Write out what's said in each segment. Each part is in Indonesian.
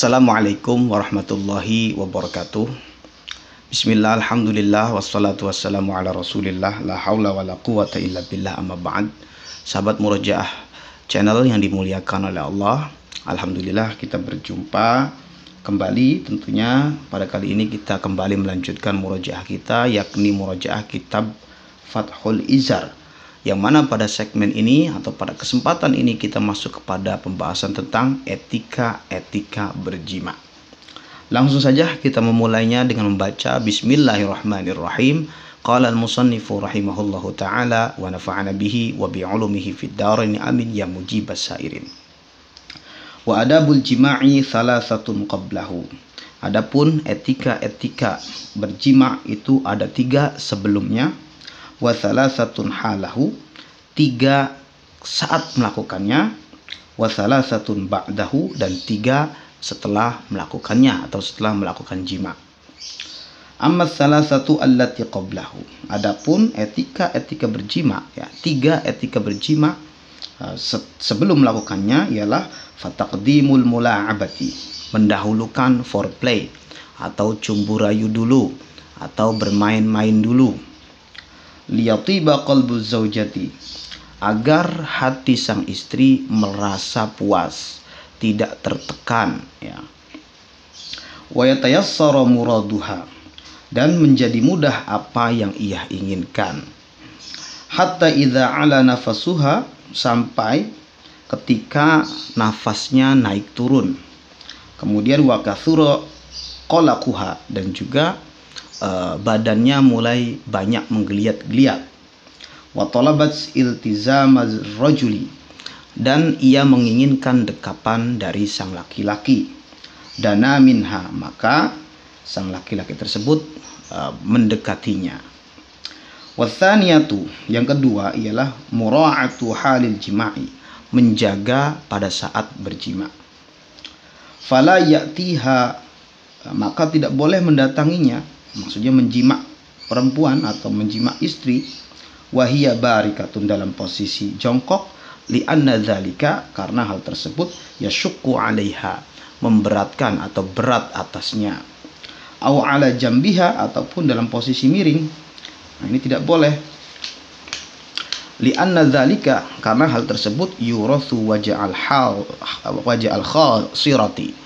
Assalamualaikum warahmatullahi wabarakatuh. Bismillah, alhamdulillah, wassalatu wassalamu ala rasulillah, la hawla wa la quwata illa billah, amma ba'd. Sahabat Murojaah channel yang dimuliakan oleh Allah, alhamdulillah kita berjumpa kembali. Tentunya pada kali ini kita kembali melanjutkan murojaah kita, yakni murojaah kitab Fathul Izar, yang mana pada segmen ini atau pada kesempatan ini kita masuk kepada pembahasan tentang etika berjima. Langsung saja kita memulainya dengan membaca Bismillahirrahmanirrahim. Qala al-musannifu rahimahullahu ta'ala wa nafa'ana bihi wa bi'ulumihi fid dharain amin ya mujibas sairin. Wa adabul jima'i thalathatun qablahu. Adapun etika berjima itu ada 3 sebelumnya. Wa thalathatun halahu, 3 saat melakukannya. Wa thalathatun ba'dahu, dan 3 setelah melakukannya atau setelah melakukan jima. Amma thalathatu allati qablahu. Adapun etika berjima, ya, 3 etika berjima sebelum melakukannya ialah fataqdimul mula'abati, mendahulukan foreplay atau cumbu rayu dulu atau bermain-main dulu. Liyatiba qalbu zaujati, agar hati sang istri merasa puas, tidak tertekan, ya. Wa yatayassara muraduha, dan menjadi mudah apa yang ia inginkan. Hatta idza ala nafasuha, sampai ketika nafasnya naik turun. Kemudian wa kathura qalaquha, dan juga badannya mulai banyak menggeliat-geliat. Wa talabat iltizamaz rajuli, dan ia menginginkan dekapan dari sang laki-laki. Dana minha, maka sang laki-laki tersebut mendekatinya. Wa tsaniyatu, yang kedua ialah mura'atu halil jima'i, menjaga pada saat berjima. Fala ya'tiha, maka tidak boleh mendatanginya, maksudnya menjima perempuan atau menjima istri, wahia barikatun, dalam posisi jongkok, li'anna dzalika, karena hal tersebut yasyukku 'alaiha, memberatkan atau berat atasnya, au 'ala jambiha, ataupun dalam posisi miring. Nah, ini tidak boleh. Li'anna dzalika, karena hal tersebut yurathu waja'al khasirati,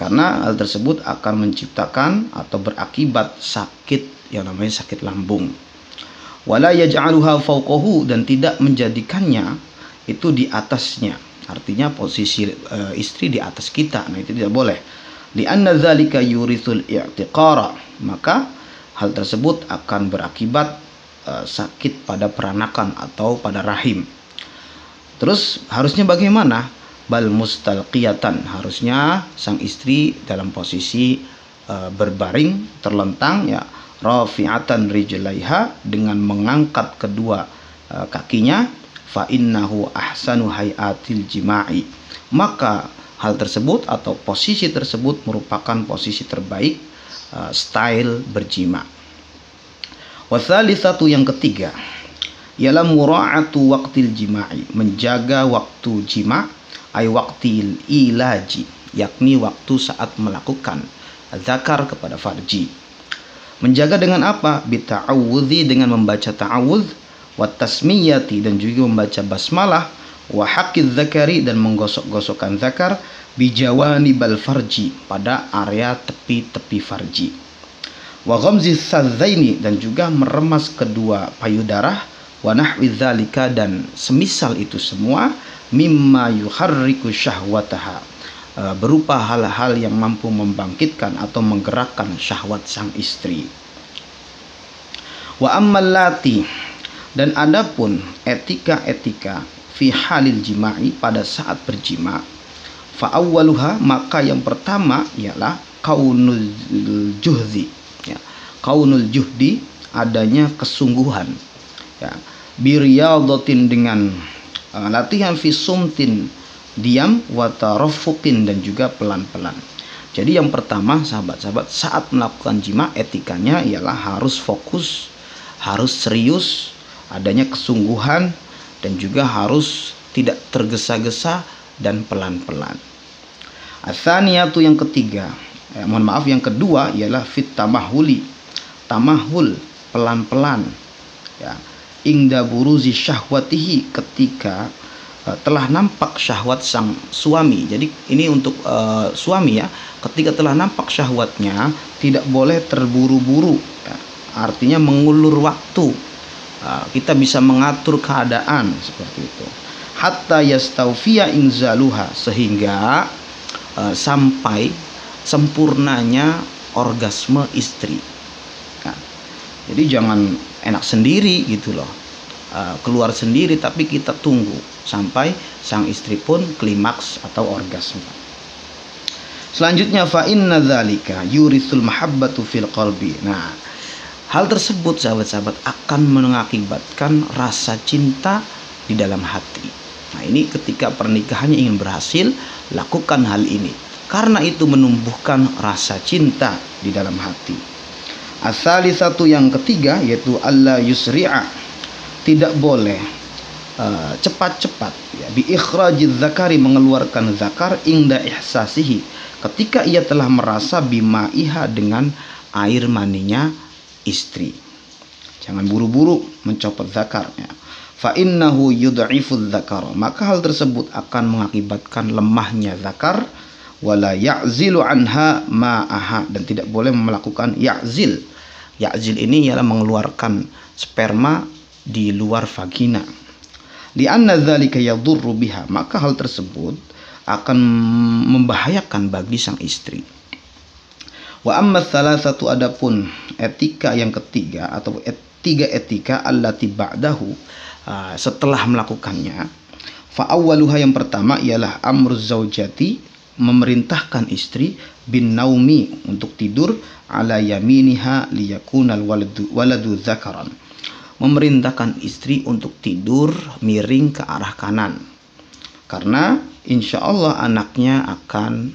karena hal tersebut akan menciptakan atau berakibat sakit yang namanya sakit lambung. Wala yaj'aluha fawqahu, dan tidak menjadikannya itu di atasnya, artinya posisi istri di atas kita. Nah, itu tidak boleh. Li'anna dzalika yurithul i'tiqara, maka hal tersebut akan berakibat sakit pada peranakan atau pada rahim. Terus harusnya bagaimana? Bal mustalqiyatan, harusnya sang istri dalam posisi berbaring, terlentang, ya, rafi'atan rijlaiha, dengan mengangkat kedua kakinya. Fa innahu ahsanu hayatil jima'i, maka hal tersebut atau posisi tersebut merupakan posisi terbaik style berjima. Wa tsalitsatu, yang ketiga ialah mura'atu waqtil jima'i, menjaga waktu jima, ay waqtil ilaji, yakni waktu saat melakukan zakar kepada farji. Menjaga dengan apa? Bita'awudzi, dengan membaca ta'awudz, wa tasmiyati, dan juga membaca basmalah, wa haqiz zakari, dan menggosok-gosokkan zakar, bijawanibal farji, pada area tepi-tepi farji, wa ghamziz sadzaini, dan juga meremas kedua payudara, wa nahwi dzalika, dan semisal itu semua, mimma yuharriku syahwataha, berupa hal-hal yang mampu membangkitkan atau menggerakkan syahwat sang istri. Wa ammal lati, dan adapun etika fi halil jima'i, pada saat berjima, fa awwaluha, maka yang pertama ialah kaunul juhdi, ya, kaunul juhdi, adanya kesungguhan, ya, biriyadatin, dengan latihan fi sumtin, diam, wa tarafuqin, dan juga pelan-pelan. Jadi yang pertama, sahabat-sahabat, saat melakukan jima, etikanya ialah harus fokus, harus serius, adanya kesungguhan, dan juga harus tidak tergesa-gesa dan pelan-pelan. Atsaniyatu yang ketiga, yang kedua ialah fit tamahuli, tamahul, pelan-pelan ya, ingda buruzi syahwatihi, ketika telah nampak syahwat sang suami. Jadi ini untuk suami ya, ketika telah nampak syahwatnya tidak boleh terburu-buru ya. Artinya mengulur waktu. Kita bisa mengatur keadaan seperti itu. Hatta yastawfiya inzaluha, sehingga sampai sempurnanya orgasme istri. Nah, jadi jangan enak sendiri gitu loh, keluar sendiri, tapi kita tunggu sampai sang istri pun klimaks atau orgasme. Selanjutnya fa inna dzalika yurisul mahabbatu fil qalbi. Nah, hal tersebut sahabat-sahabat akan mengakibatkan rasa cinta di dalam hati. Nah, ini ketika pernikahannya ingin berhasil, lakukan hal ini. Karena itu menumbuhkan rasa cinta di dalam hati. Ats-tsalitsatu yang ketiga yaitu alla yusri'a, tidak boleh cepat-cepat ya, bi ikhrajiz zakari, mengeluarkan zakar, inda ihsasihi, ketika ia telah merasa bimaiha, dengan air maninya istri. Jangan buru-buru mencopot zakarnya. Fa innahu yud'ifudz zakar, maka hal tersebut akan mengakibatkan lemahnya zakar. Wala ya'zilu anha ma'aha, dan tidak boleh melakukan ya'zil. Ya'zil ini ialah mengeluarkan sperma di luar vagina. Li'anna dzalika yadurru biha, maka hal tersebut akan membahayakan bagi sang istri. Wa amma tsalatsatu, adapun etika yang ketiga atau tiga etika allati ba'dahu, setelah melakukannya, fa awwaluha, yang pertama ialah amruz zaujati, memerintahkan istri bin naumi, untuk tidur, ala yaminiha liyakunal waladu zakaran, memerintahkan istri untuk tidur miring ke arah kanan, karena insya Allah anaknya akan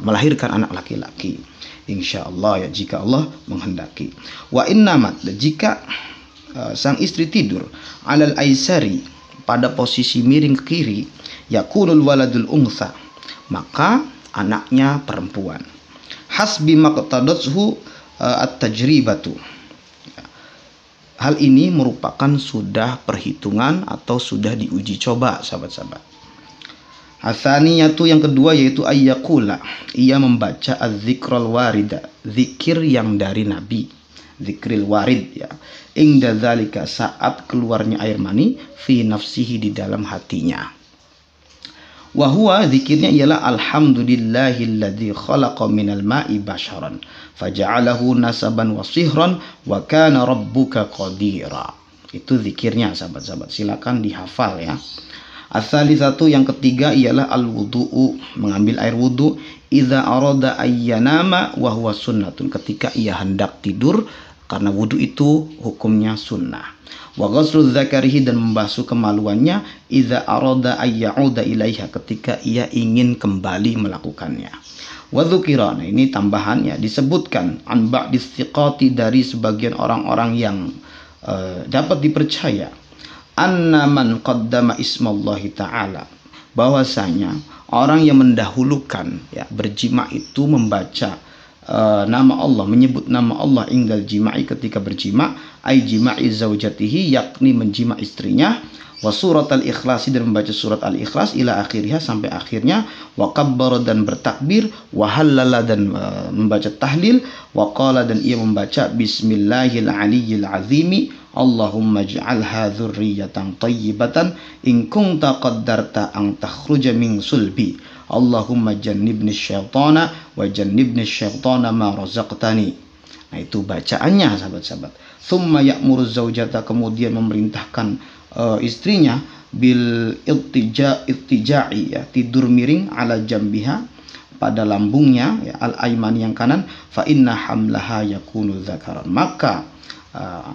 melahirkan anak laki-laki, insya Allah ya, jika Allah menghendaki. Wa innamat, jika sang istri tidur alal aisari, pada posisi miring ke kiri, yakunul waladul unsa, maka anaknya perempuan. Hasbi maqtadathu at-tajribatu, hal ini merupakan sudah perhitungan atau sudah diuji coba sahabat-sahabat. Atsaniyatu yang kedua yaitu ayyaqula, ia membaca az-zikrul warida, zikir yang dari Nabi, zikril warid ya, ingda dzalika, saat keluarnya air mani, fi nafsihi, di dalam hatinya. Wa huwa, zikirnya ialah alhamdulillahilladzi khalaqa minal ma'i basharan faja'alahu nasaban wa sihran wa kana rabbuka qadira. Itu zikirnya sahabat-sahabat, silakan dihafal ya. Ats-tsalitsatu yang ketiga ialah al-wudu'u, mengambil air wudu, idza arada ayyanama wa huwa sunnatun, ketika ia hendak tidur, karena wudu itu hukumnya sunnah. Wa ghuslu dzakarihi, dan membasuh kemaluannya, idza arada ayyauda ilaiha, ketika ia ingin kembali melakukannya. Wa dzukira, nah ini tambahannya, disebutkan an ba'dis thiqati, dari sebagian orang-orang yang dapat dipercaya, anna man qaddama ismallahi ta'ala, bahwasanya orang yang mendahulukan ya, berjima itu membaca nama Allah, menyebut nama Allah, inggal jima'i, ketika berjima, ay jima'i zaujatihi, yakni menjima istrinya, wa surat al-ikhlas, dan membaca surat al-ikhlas, ila akhirnya, sampai akhirnya, wa kabbara, dan bertakbir, wa halala, dan membaca tahlil, wa qala, dan ia membaca bismillahil aliyyil azimi, Allahumma ij'alha dzurriyyatan thayyibatan in kunta qaddarta an takhruja min sulbi, Allahumma jannibni syaitana wa jannibni syaitana ma razaqtani. Nah, itu bacaannya sahabat-sahabat. Thumma ya'muru zaujata, kemudian memerintahkan istrinya, bil ittija'i ya, tidur miring, ala jambiha, pada lambungnya ya, al aiman, yang kanan, fa inna hamlaha yakunu dzakaran, maka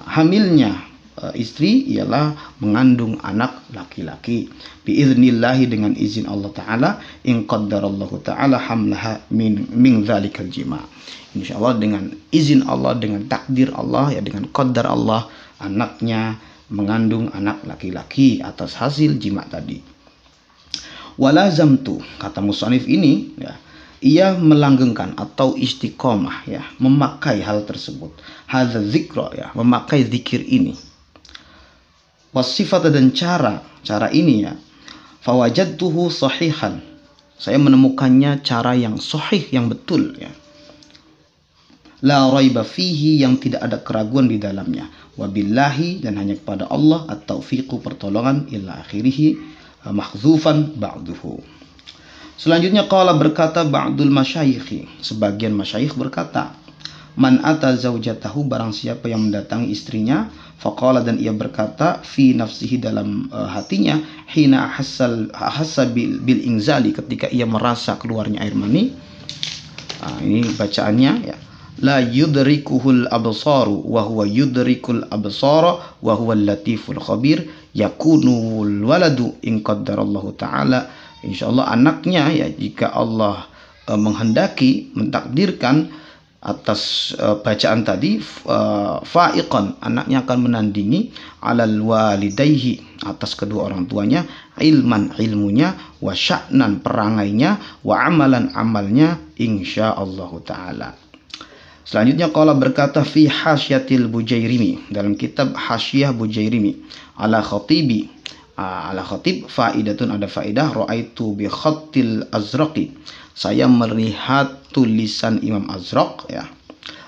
hamilnya istri ialah mengandung anak laki-laki, biiznillahi, dengan izin Allah Ta'ala, in qaddarallahu ta'ala hamlaha min dzalikal jima', insyaallah dengan izin Allah, dengan takdir Allah ya, dengan qadar Allah, anaknya mengandung anak laki-laki atas hasil jima' tadi. Walazamtu, kata musannif ini ya, ia melanggengkan atau istiqomah ya, memakai hal tersebut. Hadza dzikra ya, memakai zikir ini. Wasifat dan cara ini ya. Fawajadtuhu sahihan. Saya menemukannya cara yang sahih, yang betul ya. La raiba fihi, yang tidak ada keraguan di dalamnya. Wabillahi, dan hanya kepada Allah, at-taufiqu, pertolongan, ila akhirih, mahdzufan ba'duhu. Selanjutnya qala, berkata ba'dul masyayikhi, sebagian masyayikh berkata, man ata zaujatahu, barang siapa yang mendatangi istrinya, faqala, dan ia berkata, fi nafsihi, dalam hatinya, hina ahassa bil inzali, ketika ia merasa keluarnya air mani. Ini bacaannya ya. La yudrikuhul absaru wa huwa yudrikul absara wa huwal latiful khabir, yakunul waladu in qaddarallahu ta'ala. Insyaallah anaknya ya, jika Allah menghendaki, mentakdirkan atas bacaan tadi, fa'iqan, anaknya akan menandingi, alal walidayhi, atas kedua orang tuanya, ilman, ilmunya, wa sya'nan, perangainya, wa amalan, amalnya, insyaallah ta'ala. Selanjutnya qala, berkata fi hasyatil Bujairimi, dalam kitab Hasyiyah Bujairimi, ala khatibi, ala khatib, faidatun, ada faidah, ra'aitu bi khattil azraqi, saya melihat tulisan Imam Azraq ya,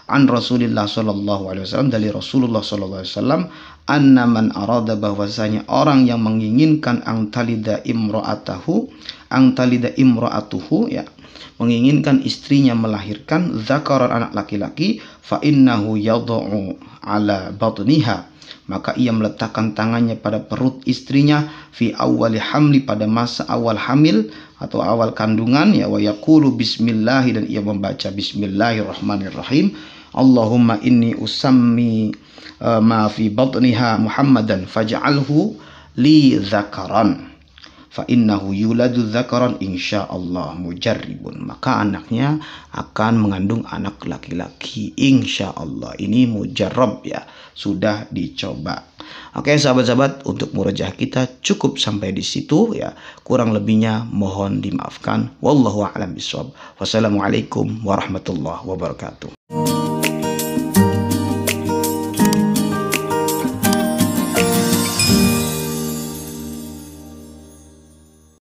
an Rasulillah sallallahu alaihi wasallam, dari Rasulullah sallallahu alaihi wasallam, anna man arada, bahwasanya orang yang menginginkan angtalida imra'atuhu ya, menginginkan istrinya melahirkan, zakaran, anak laki-laki, fa innahu yad'u ala batniha, maka ia meletakkan tangannya pada perut istrinya, fi awwali hamli, pada masa awal hamil atau awal kandungan ya, wa yaqulu bismillah, dan ia membaca bismillahirrahmanirrahim, Allahumma inni usammi ma fi batniha Muhammadan faj'alhu li zakaran fa innahu yuladu dzakaran insyaallah mujarribun, maka anaknya akan mengandung anak laki-laki insyaallah. Ini mujarrab ya, sudah dicoba. Oke sahabat-sahabat, untuk murojaah kita cukup sampai di situ ya, kurang lebihnya mohon dimaafkan. Wallahu a'lam bishawab. Wassalamualaikum warahmatullahi wabarakatuh.